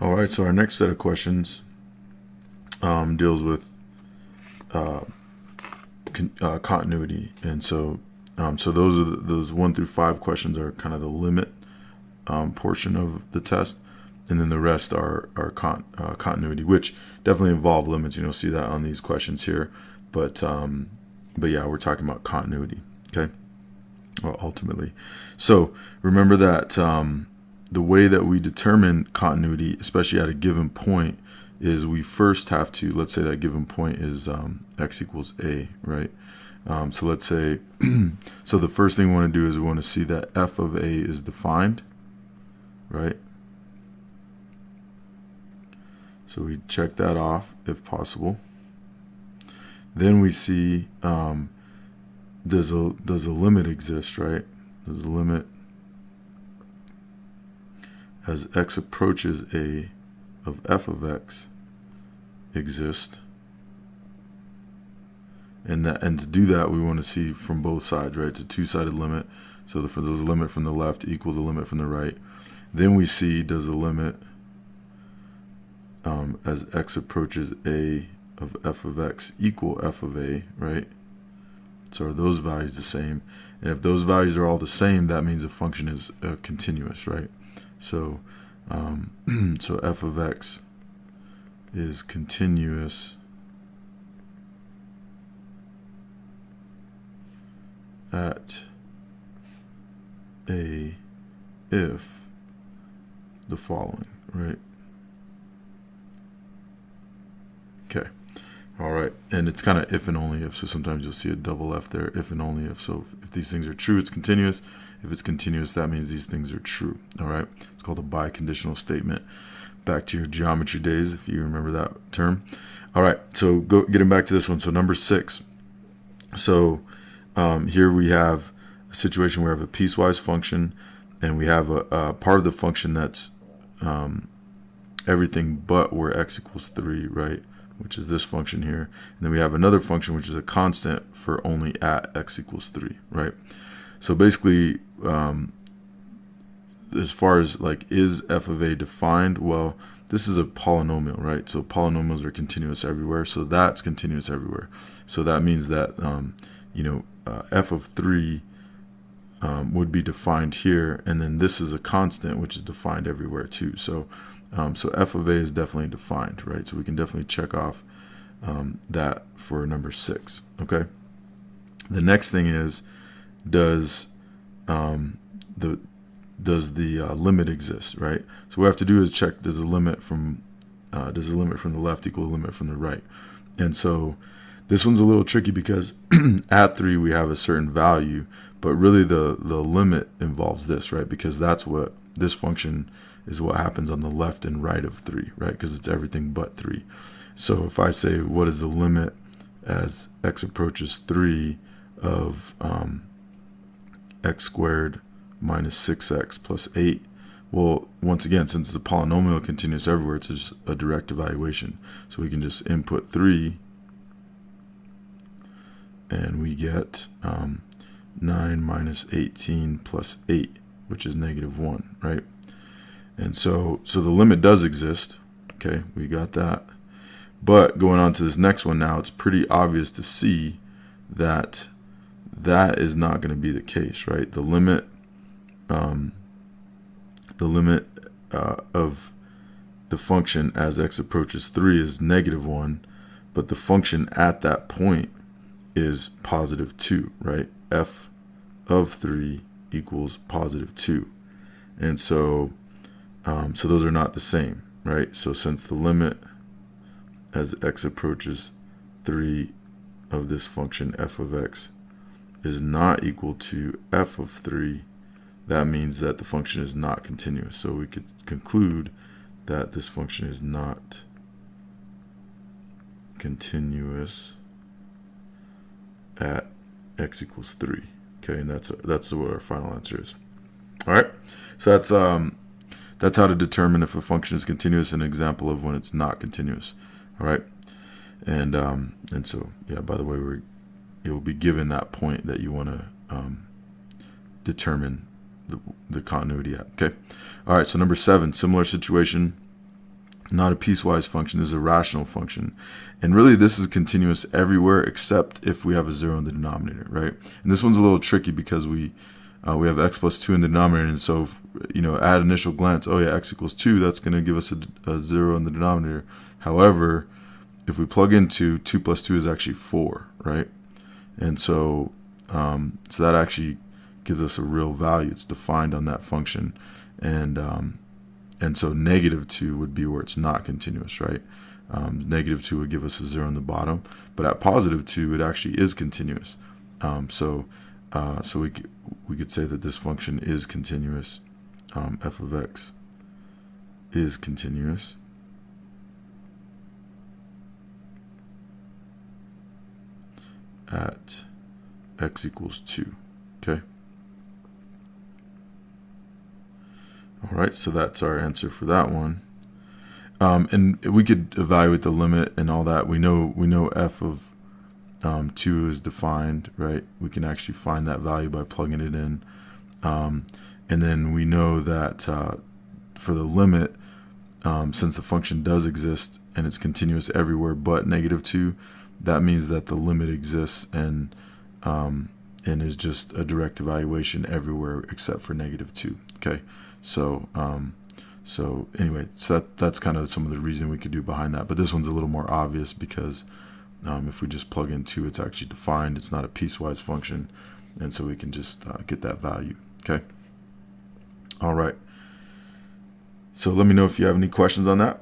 All right, so our next set of questions deals with continuity, and so those 1 through 5 questions are kind of the limit portion of the test, and then the rest are continuity, which definitely involve limits. You'll see that on these questions here, but yeah, we're talking about continuity. Okay, well, ultimately, so remember that the way that we determine continuity, especially at a given point, is we first have to, let's say that given point is x equals a, right? So let's say, so the first thing we want to do is we want to see that f of a is defined, right? So we check that off if possible. Then we see, does a limit exist, right? Does a limit as x approaches a of f of x exist? And to do that, we want to see from both sides, right? It's a two-sided limit. So does the limit from the left equal the limit from the right? Then we see, does the limit as x approaches a of f of x equal f of a, right? So are those values the same? And if those values are all the same, that means the function is continuous, right? So so f of x is continuous at a if the following, right? Okay. All right. And it's kind of if and only if. So sometimes you'll see a double F there, if and only if. So if these things are true, it's continuous. If it's continuous, that means these things are true. All right. It's called a biconditional statement. Back to your geometry days, if you remember that term. All right. So getting back to this one. So number 6. So here we have a situation where we have a piecewise function, and we have a part of the function that's everything but where x equals 3, right? Which is this function here. And then we have another function which is a constant for only at x equals 3, right? So basically, as far as like, is f of a defined? Well, this is a polynomial, right? So polynomials are continuous everywhere, so that's continuous everywhere. So that means that f of 3 would be defined here, and then this is a constant which is defined everywhere too. So so f of a is definitely defined, right? So we can definitely check off that for number 6. Okay. The next thing is, does the limit exist, right? So what we have to do is check, does the limit from the left equal the limit from the right? And so this one's a little tricky because at 3 we have a certain value, but really the limit involves this, right? Because that's what this function is, what happens on the left and right of 3, right? Because it's everything but 3. So if I say, what is the limit as x approaches 3 of x squared minus 6x plus 8? Well, once again, since the polynomial continuous everywhere, it's just a direct evaluation. So we can just input 3, and we get 9 minus 18 plus 8, which is -1, right? And so the limit does exist. Okay, we got that. But going on to this next one now, it's pretty obvious to see that that is not going to be the case, right? The limit of the function as x approaches 3 is -1, but the function at that point is +2, right? F of 3 equals +2. And so those are not the same, right? So since the limit as x approaches 3 of this function f of x is not equal to f of 3, that means that the function is not continuous. So we could conclude that this function is not continuous at x equals 3. Okay, and that's what our final answer is. All right, so that's how to determine if a function is continuous, an example of when it's not continuous. All right, and so yeah, by the way, you'll be given that point that you want to determine the continuity at. Okay, all right. So number 7, similar situation. not a piecewise function. This is a rational function. And really this is continuous everywhere except if we have a 0 in the denominator, right? And this one's a little tricky because we have x plus 2 in the denominator, and so if, at initial glance, oh yeah, x equals 2, that's going to give us a 0 in the denominator. However, if we plug into 2 plus 2 is actually 4, right? And so so that actually gives us a real value. It's defined on that function, and so negative 2 would be where it's not continuous, right? Negative 2 would give us a 0 in the bottom, but at positive 2 it actually is continuous. So we could say that this function is continuous. F of x is continuous at x equals 2. Okay. All right, so that's our answer for that one. And we could evaluate the limit and all that. We know f of 2 is defined, right? We can actually find that value by plugging it in. And then we know that for the limit, since the function does exist and it's continuous everywhere but negative 2, that means that the limit exists and is just a direct evaluation everywhere except for negative 2. Okay, so anyway, so that's kind of some of the reason we could do behind that. But this one's a little more obvious because if we just plug in 2, it's actually defined. It's not a piecewise function, and so we can just get that value. Okay. All right. So let me know if you have any questions on that.